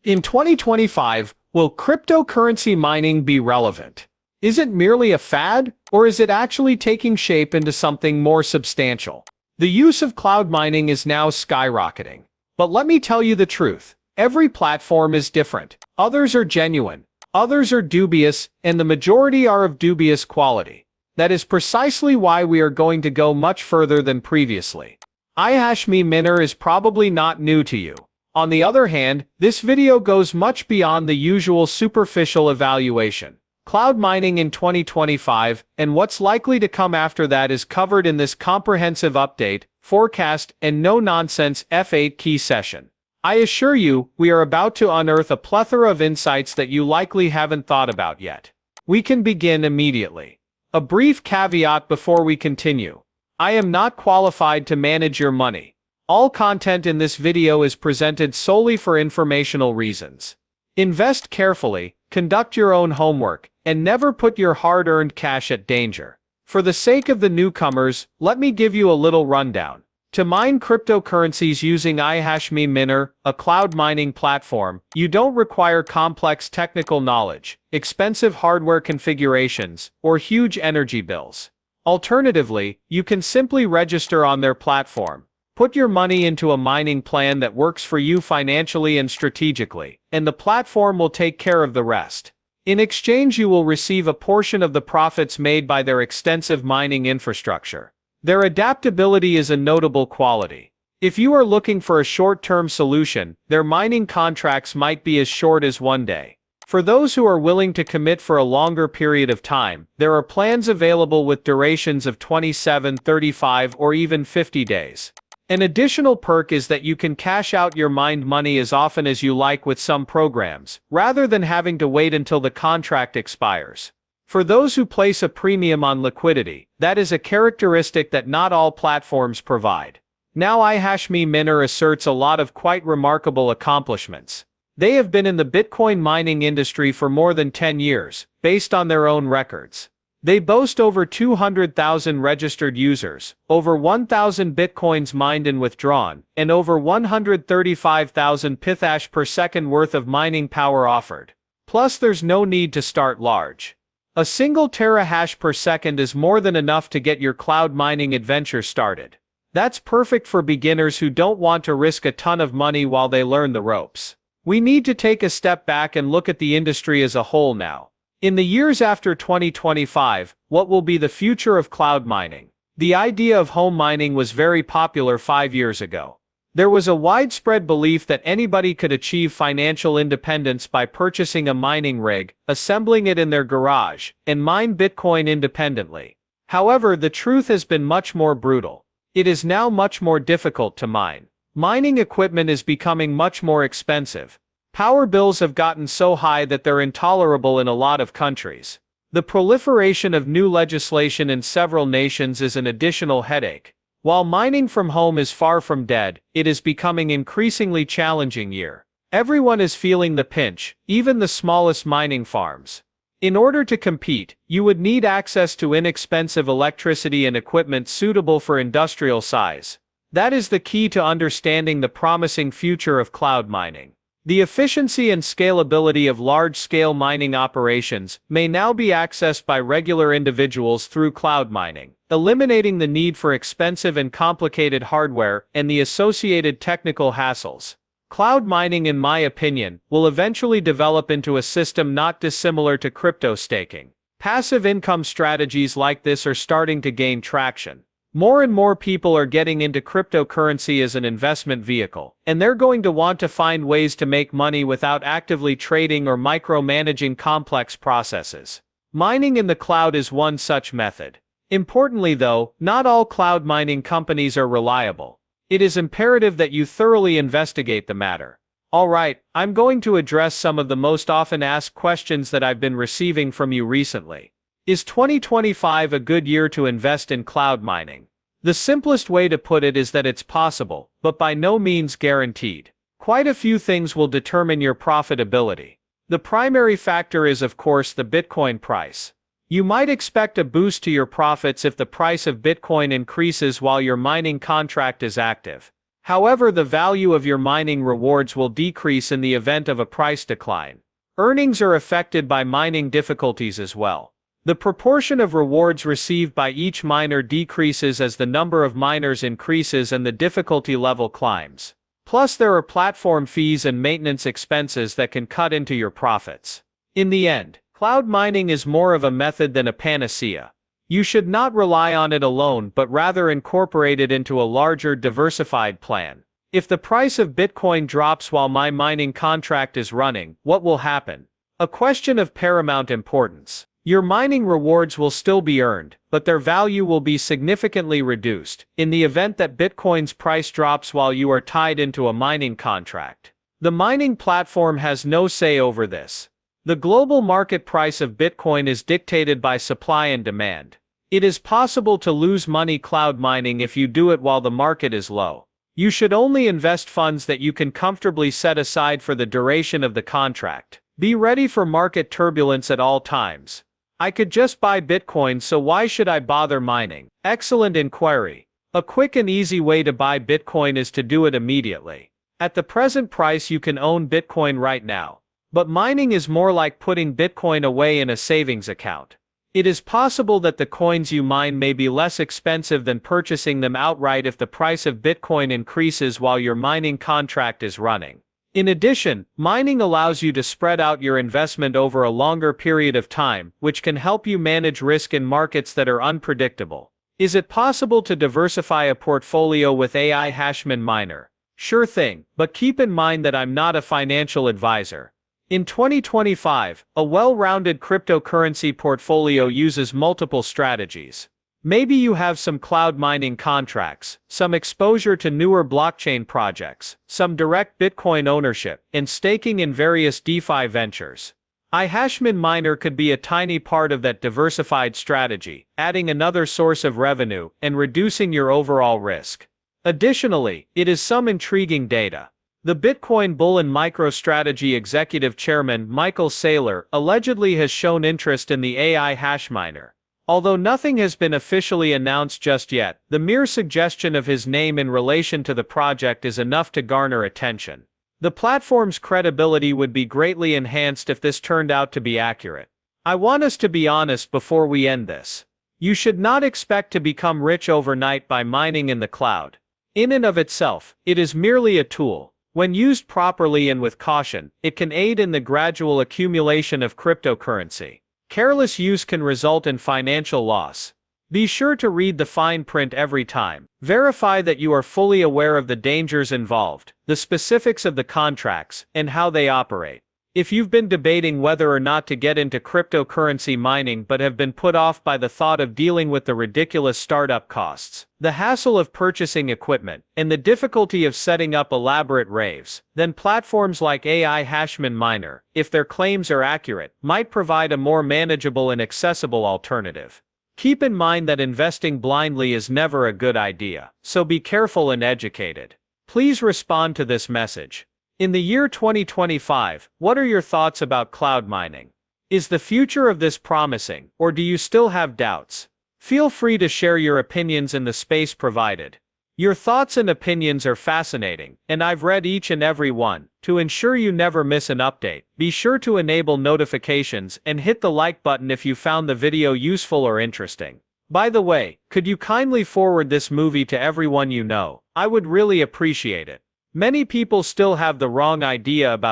In 2025, will cryptocurrency mining be relevant? Is it merely a fad, or is it actually taking shape into something more substantial? The use of cloud mining is now skyrocketing. But let me tell you the truth. Every platform is different. Others are genuine, others are dubious, and the majority are of dubious quality. That is precisely why we are going to go much further than previously. iHashMe Miner is probably not new to you. On the other hand, this video goes much beyond the usual superficial evaluation. Cloud mining in 2025 and what's likely to come after that is covered in this comprehensive update, forecast, and no-nonsense F8 key session. I assure you, we are about to unearth a plethora of insights that you likely haven't thought about yet. We can begin immediately. A brief caveat before we continue. I am not qualified to manage your money. All content in this video is presented solely for informational reasons. Invest carefully, conduct your own homework, and never put your hard-earned cash at danger. For the sake of the newcomers, let me give you a little rundown. To mine cryptocurrencies using iHashMe Miner, a cloud mining platform, you don't require complex technical knowledge, expensive hardware configurations, or huge energy bills. Alternatively, you can simply register on their platform. Put your money into a mining plan that works for you financially and strategically, and the platform will take care of the rest. In exchange, you will receive a portion of the profits made by their extensive mining infrastructure. Their adaptability is a notable quality. If you are looking for a short-term solution, their mining contracts might be as short as 1 day. For those who are willing to commit for a longer period of time, there are plans available with durations of 27, 35, or even 50 days. An additional perk is that you can cash out your mined money as often as you like with some programs, rather than having to wait until the contract expires. For those who place a premium on liquidity, that is a characteristic that not all platforms provide. Now iHashMe Miner asserts a lot of quite remarkable accomplishments. They have been in the Bitcoin mining industry for more than 10 years, based on their own records. They boast over 200,000 registered users, over 1,000 bitcoins mined and withdrawn, and over 135,000 pitahash per second worth of mining power offered. Plus, there's no need to start large. A single terahash per second is more than enough to get your cloud mining adventure started. That's perfect for beginners who don't want to risk a ton of money while they learn the ropes. We need to take a step back and look at the industry as a whole now. In the years after 2025, what will be the future of cloud mining? The idea of home mining was very popular 5 years ago. There was a widespread belief that anybody could achieve financial independence by purchasing a mining rig, assembling it in their garage, and mine Bitcoin independently. However, the truth has been much more brutal. It is now much more difficult to mine. Mining equipment is becoming much more expensive. Power bills have gotten so high that they're intolerable in a lot of countries. The proliferation of new legislation in several nations is an additional headache. While mining from home is far from dead, it is becoming increasingly challenging year. Everyone is feeling the pinch, even the smallest mining farms. In order to compete, you would need access to inexpensive electricity and equipment suitable for industrial size. That is the key to understanding the promising future of cloud mining. The efficiency and scalability of large-scale mining operations may now be accessed by regular individuals through cloud mining, eliminating the need for expensive and complicated hardware and the associated technical hassles. Cloud mining, in my opinion, will eventually develop into a system not dissimilar to crypto staking. Passive income strategies like this are starting to gain traction. More and more people are getting into cryptocurrency as an investment vehicle, and they're going to want to find ways to make money without actively trading or micromanaging complex processes. Mining in the cloud is one such method. Importantly though, not all cloud mining companies are reliable. It is imperative that you thoroughly investigate the matter. Alright, I'm going to address some of the most often asked questions that I've been receiving from you recently. Is 2025 a good year to invest in cloud mining? The simplest way to put it is that it's possible, but by no means guaranteed. Quite a few things will determine your profitability. The primary factor is, of course, the Bitcoin price. You might expect a boost to your profits if the price of Bitcoin increases while your mining contract is active. However, the value of your mining rewards will decrease in the event of a price decline. Earnings are affected by mining difficulties as well. The proportion of rewards received by each miner decreases as the number of miners increases and the difficulty level climbs. Plus, there are platform fees and maintenance expenses that can cut into your profits. In the end, cloud mining is more of a method than a panacea. You should not rely on it alone but rather incorporate it into a larger, diversified plan. If the price of Bitcoin drops while my mining contract is running, what will happen? A question of paramount importance. Your mining rewards will still be earned, but their value will be significantly reduced in the event that Bitcoin's price drops while you are tied into a mining contract. The mining platform has no say over this. The global market price of Bitcoin is dictated by supply and demand. It is possible to lose money cloud mining if you do it while the market is low. You should only invest funds that you can comfortably set aside for the duration of the contract. Be ready for market turbulence at all times. I could just buy Bitcoin, so why should I bother mining? Excellent inquiry. A quick and easy way to buy Bitcoin is to do it immediately. At the present price you can own Bitcoin right now. But mining is more like putting Bitcoin away in a savings account. It is possible that the coins you mine may be less expensive than purchasing them outright if the price of Bitcoin increases while your mining contract is running. In addition, mining allows you to spread out your investment over a longer period of time, which can help you manage risk in markets that are unpredictable. Is it possible to diversify a portfolio with AI Hashman Miner? Sure thing, but keep in mind that I'm not a financial advisor. In 2025, a well-rounded cryptocurrency portfolio uses multiple strategies. Maybe you have some cloud mining contracts, some exposure to newer blockchain projects, some direct Bitcoin ownership, and staking in various DeFi ventures. iHashman Miner could be a tiny part of that diversified strategy, adding another source of revenue and reducing your overall risk. Additionally, it is some intriguing data. The Bitcoin Bull and MicroStrategy executive chairman Michael Saylor allegedly has shown interest in the AI Hashminer. Although nothing has been officially announced just yet, the mere suggestion of his name in relation to the project is enough to garner attention. The platform's credibility would be greatly enhanced if this turned out to be accurate. I want us to be honest before we end this. You should not expect to become rich overnight by mining in the cloud. In and of itself, it is merely a tool. When used properly and with caution, it can aid in the gradual accumulation of cryptocurrency. Careless use can result in financial loss. Be sure to read the fine print every time. Verify that you are fully aware of the dangers involved, the specifics of the contracts, and how they operate. If you've been debating whether or not to get into cryptocurrency mining but have been put off by the thought of dealing with the ridiculous startup costs, the hassle of purchasing equipment, and the difficulty of setting up elaborate raves, then platforms like AI Hashman Miner, if their claims are accurate, might provide a more manageable and accessible alternative. Keep in mind that investing blindly is never a good idea, so be careful and educated. Please respond to this message. In the year 2025, what are your thoughts about cloud mining? Is the future of this promising, or do you still have doubts? Feel free to share your opinions in the space provided. Your thoughts and opinions are fascinating, and I've read each and every one. To ensure you never miss an update, be sure to enable notifications and hit the like button if you found the video useful or interesting. By the way, could you kindly forward this movie to everyone you know? I would really appreciate it. Many people still have the wrong idea about